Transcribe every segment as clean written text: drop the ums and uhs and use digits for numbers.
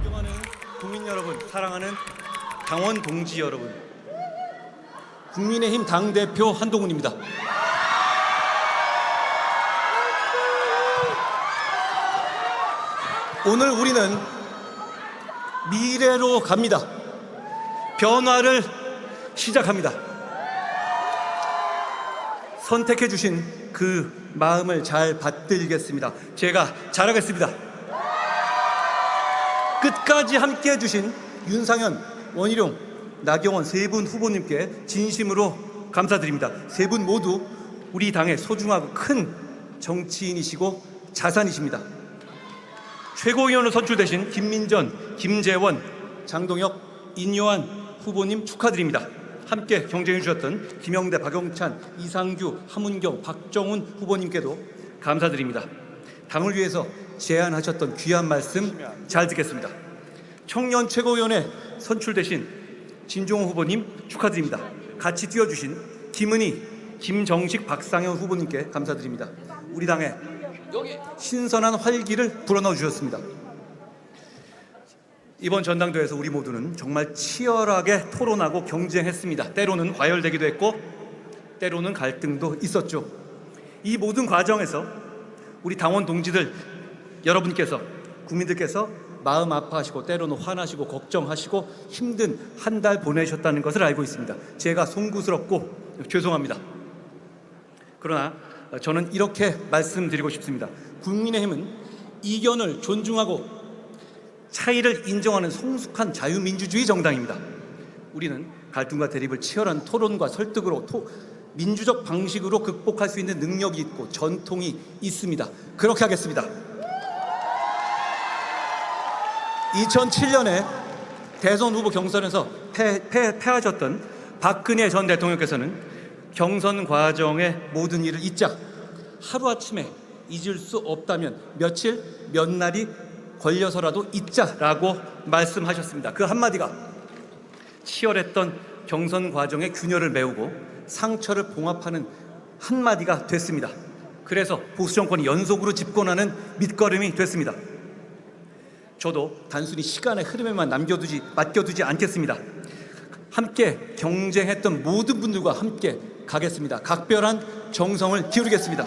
존경하는 국민 여러분, 사랑하는 당원 동지 여러분, 국민의힘 당대표 한동훈입니다. 오늘 우리는 미래로 갑니다. 변화를 시작합니다. 선택해 주신 그 마음을 잘 받들겠습니다. 제가 잘하겠습니다. 끝까지 함께 해주신 윤상현, 원희룡, 나경원 세 분 후보님께 진심으로 감사드립니다. 세 분 모두 우리 당의 소중하고 큰 정치인이시고 자산이십니다. 최고위원으로 선출되신 김민전, 김재원, 장동혁, 인요한 후보님 축하드립니다. 함께 경쟁해 주셨던 김영대, 박영찬, 이상규, 하문경, 박정훈 후보님께도 감사드립니다. 당을 위해서 제안하셨던 귀한 말씀 잘 듣겠습니다. 청년 최고위원에 선출되신 진종호 후보님 축하드립니다. 같이 뛰어주신 김은희, 김정식, 박상현 후보님께 감사드립니다. 우리 당에 신선한 활기를 불어넣어 주셨습니다. 이번 전당대회에서 우리 모두는 정말 치열하게 토론하고 경쟁했습니다. 때로는 과열되기도 했고 때로는 갈등도 있었죠. 이 모든 과정에서 우리 당원 동지들 여러분께서, 국민들께서 마음 아파하시고 때로는 화나시고 걱정하시고 힘든 한 달 보내셨다는 것을 알고 있습니다. 제가 송구스럽고 죄송합니다. 그러나 저는 이렇게 말씀드리고 싶습니다. 국민의힘은 이견을 존중하고 차이를 인정하는 성숙한 자유민주주의 정당입니다. 우리는 갈등과 대립을 치열한 토론과 설득으로 민주적 방식으로 극복할 수 있는 능력이 있고 전통이 있습니다. 그렇게 하겠습니다. 2007년에 대선 후보 경선에서 패하셨던 박근혜 전 대통령께서는 경선 과정의 모든 일을 잊자, 하루아침에 잊을 수 없다면 며칠, 몇 날이 걸려서라도 잊자라고 말씀하셨습니다. 그 한마디가 치열했던 경선 과정의 균열을 메우고 상처를 봉합하는 한마디가 됐습니다. 그래서 보수 정권이 연속으로 집권하는 밑거름이 됐습니다. 저도 단순히 시간의 흐름에만 맡겨두지 않겠습니다. 함께 경쟁했던 모든 분들과 함께 가겠습니다. 각별한 정성을 기울이겠습니다.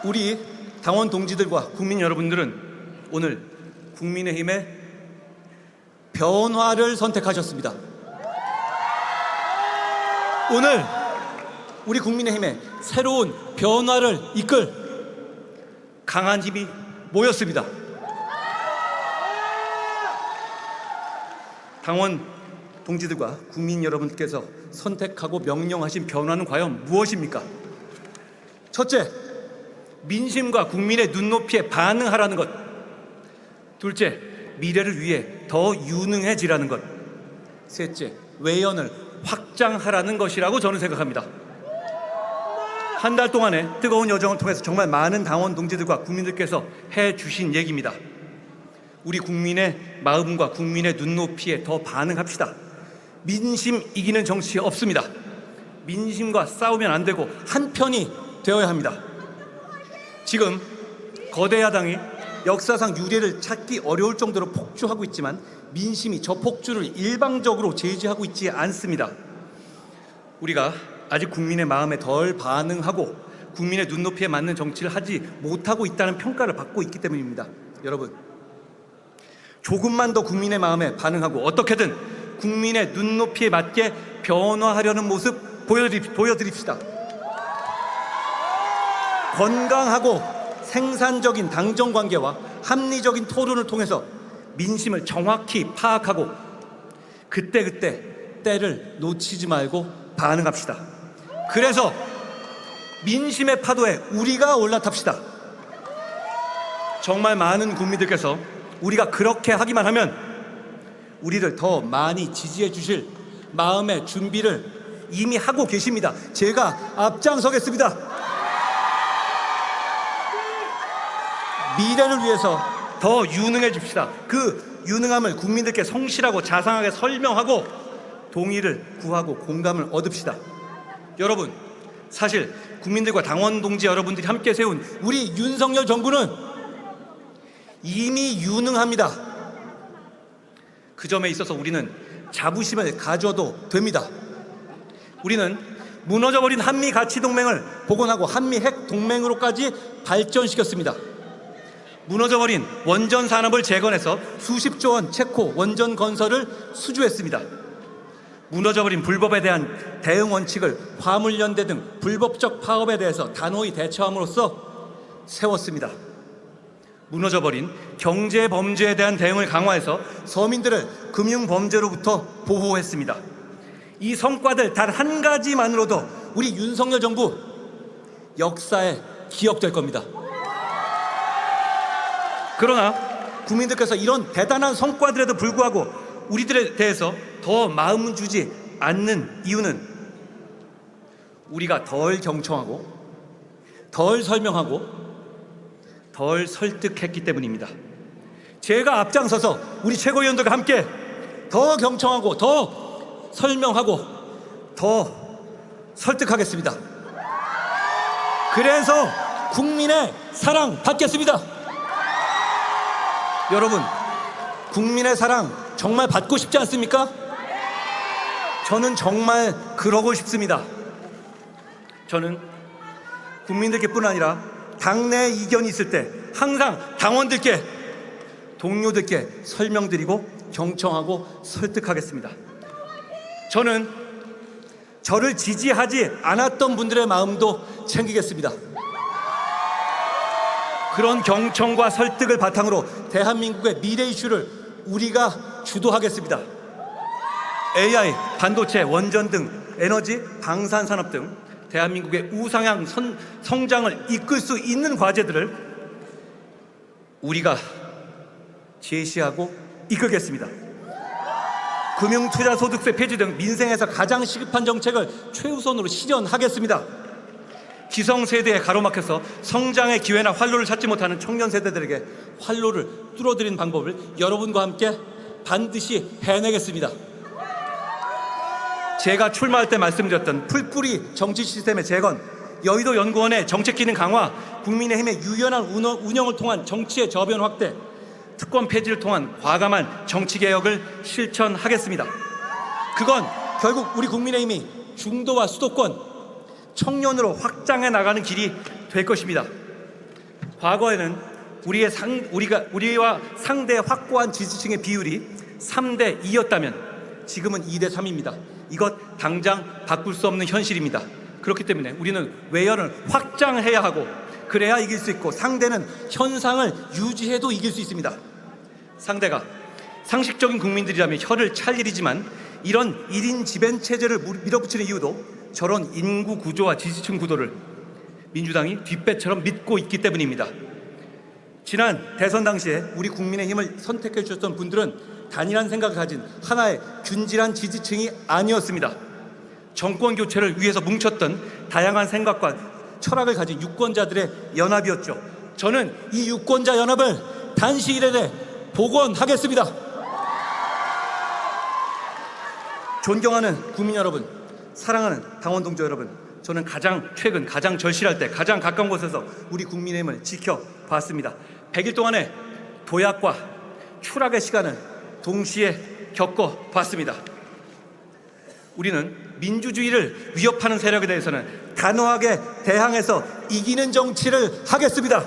우리 당원 동지들과 국민 여러분들은 오늘 국민의힘의 변화를 선택하셨습니다. 오늘 우리 국민의힘의 새로운 변화를 이끌 강한 힘이 모였습니다. 당원 동지들과 국민 여러분께서 선택하고 명령하신 변화는 과연 무엇입니까? 첫째, 민심과 국민의 눈높이에 반응하라는 것. 둘째, 미래를 위해 더 유능해지라는 것. 셋째, 외연을 확장하라는 것이라고 저는 생각합니다. 한 달 동안의 뜨거운 여정을 통해서 정말 많은 당원 동지들과 국민들께서 해주신 얘기입니다. 우리 국민의 마음과 국민의 눈높이에 더 반응합시다. 민심 이기는 정치 없습니다. 민심과 싸우면 안 되고 한편이 되어야 합니다. 지금 거대 야당이 역사상 유례를 찾기 어려울 정도로 폭주하고 있지만 민심이 저 폭주를 일방적으로 제지하고 있지 않습니다. 우리가 아직 국민의 마음에 덜 반응하고 국민의 눈높이에 맞는 정치를 하지 못하고 있다는 평가를 받고 있기 때문입니다. 여러분, 조금만 더 국민의 마음에 반응하고 어떻게든 국민의 눈높이에 맞게 변화하려는 모습 보여드립시다. 건강하고 생산적인 당정관계와 합리적인 토론을 통해서 민심을 정확히 파악하고 그때그때 때를 놓치지 말고 반응합시다. 그래서 민심의 파도에 우리가 올라탑시다. 정말 많은 국민들께서 우리가 그렇게 하기만 하면 우리를 더 많이 지지해 주실 마음의 준비를 이미 하고 계십니다. 제가 앞장서겠습니다. 미래를 위해서 더 유능해집시다. 그 유능함을 국민들께 성실하고 자상하게 설명하고 동의를 구하고 공감을 얻읍시다. 여러분, 사실 국민들과 당원 동지 여러분들이 함께 세운 우리 윤석열 정부는 이미 유능합니다. 그 점에 있어서 우리는 자부심을 가져도 됩니다. 우리는 무너져버린 한미 가치 동맹을 복원하고 한미 핵 동맹으로까지 발전시켰습니다. 무너져버린 원전 산업을 재건해서 수십조 원 체코 원전 건설을 수주했습니다. 무너져버린 불법에 대한 대응 원칙을 화물연대 등 불법적 파업에 대해서 단호히 대처함으로써 세웠습니다. 무너져버린 경제 범죄에 대한 대응을 강화해서 서민들을 금융 범죄로부터 보호했습니다. 이 성과들 단 한 가지만으로도 우리 윤석열 정부 역사에 기억될 겁니다. 그러나 국민들께서 이런 대단한 성과들에도 불구하고 우리들에 대해서 더 마음을 주지 않는 이유는 우리가 덜 경청하고 덜 설명하고 덜 설득했기 때문입니다. 제가 앞장서서 우리 최고위원들과 함께 더 경청하고 더 설명하고 더 설득하겠습니다. 그래서 국민의 사랑 받겠습니다. 여러분, 국민의 사랑 정말 받고 싶지 않습니까? 저는 정말 그러고 싶습니다. 저는 국민들께 뿐 아니라 당내 이견이 있을 때 항상 당원들께, 동료들께 설명드리고 경청하고 설득하겠습니다. 저는 저를 지지하지 않았던 분들의 마음도 챙기겠습니다. 그런 경청과 설득을 바탕으로 대한민국의 미래 이슈를 우리가 주도하겠습니다. AI, 반도체, 원전 등 에너지, 방산산업 등 대한민국의 우상향 성장을 이끌 수 있는 과제들을 우리가 제시하고 이끌겠습니다. 금융투자소득세 폐지 등 민생에서 가장 시급한 정책을 최우선으로 실현하겠습니다. 기성세대에 가로막혀서 성장의 기회나 활로를 찾지 못하는 청년 세대들에게 활로를 뚫어드리는 방법을 여러분과 함께 반드시 해내겠습니다. 제가 출마할 때 말씀드렸던 풀뿌리 정치 시스템의 재건, 여의도 연구원의 정책 기능 강화, 국민의힘의 유연한 운영을 통한 정치의 저변 확대, 특권 폐지를 통한 과감한 정치 개혁을 실천하겠습니다. 그건 결국 우리 국민의힘이 중도와 수도권, 청년으로 확장해 나가는 길이 될 것입니다. 과거에는 우리와 상대 확고한 지지층의 비율이 3대 2였다면 지금은 2대 3입니다. 이것 당장 바꿀 수 없는 현실입니다. 그렇기 때문에 우리는 외연을 확장해야 하고 그래야 이길 수 있고 상대는 현상을 유지해도 이길 수 있습니다. 상대가 상식적인 국민들이라면 혀를 찰 일이지만 이런 1인 지배 체제를 밀어붙이는 이유도 저런 인구 구조와 지지층 구도를 민주당이 뒷배처럼 믿고 있기 때문입니다. 지난 대선 당시에 우리 국민의힘을 선택해 주셨던 분들은 단일한 생각을 가진 하나의 균질한 지지층이 아니었습니다. 정권 교체를 위해서 뭉쳤던 다양한 생각과 철학을 가진 유권자들의 연합이었죠. 저는 이 유권자 연합을 단시일 내에 복원하겠습니다. 존경하는 국민 여러분, 사랑하는 당원 동지 여러분, 저는 최근 가장 절실할 때 가장 가까운 곳에서 우리 국민의힘을 지켜봤습니다. 100일 동안의 도약과 추락의 시간을 동시에 겪어봤습니다. 우리는 민주주의를 위협하는 세력에 대해서는 단호하게 대항해서 이기는 정치를 하겠습니다.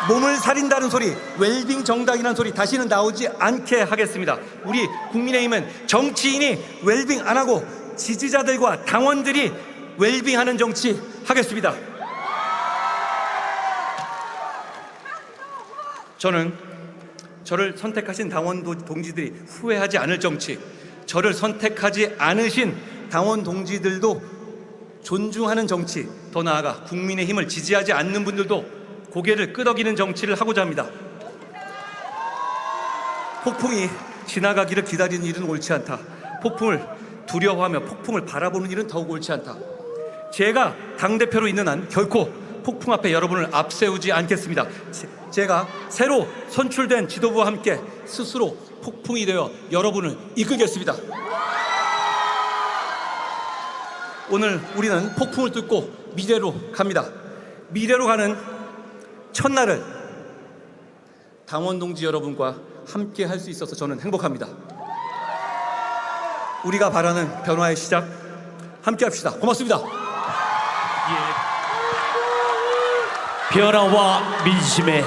몸을 살린다는 소리, 웰빙 정당이라는 소리 다시는 나오지 않게 하겠습니다. 우리 국민의힘은 정치인이 웰빙 안 하고 지지자들과 당원들이 웰빙하는 정치 하겠습니다. 저는 저를 선택하신 당원 동지들이 후회하지 않을 정치, 저를 선택하지 않으신 당원 동지들도 존중하는 정치, 더 나아가 국민의힘을 지지하지 않는 분들도 고개를 끄덕이는 정치를 하고자 합니다. 폭풍이 지나가기를 기다리는 일은 옳지 않다. 폭풍을 두려워하며 폭풍을 바라보는 일은 더욱 옳지 않다. 제가 당대표로 있는 한 결코 폭풍 앞에 여러분을 앞세우지 않겠습니다. 제가 새로 선출된 지도부와 함께 스스로 폭풍이 되어 여러분을 이끌겠습니다. 오늘 우리는 폭풍을 뚫고 미래로 갑니다. 미래로 가는 첫날을 당원 동지 여러분과 함께 할 수 있어서 저는 행복합니다. 우리가 바라는 변화의 시작 함께 합시다. 고맙습니다. 변화와 민심에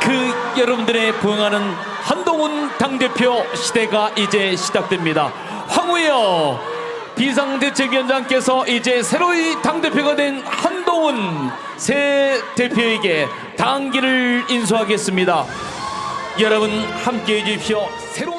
그 여러분들의 부응하는 한동훈 당대표 시대가 이제 시작됩니다. 황우여 비상대책위원장께서 이제 새로이 당대표가 된 한동훈 새 대표에게 당기를 인수하겠습니다. 여러분 함께해 주십시오. 새로운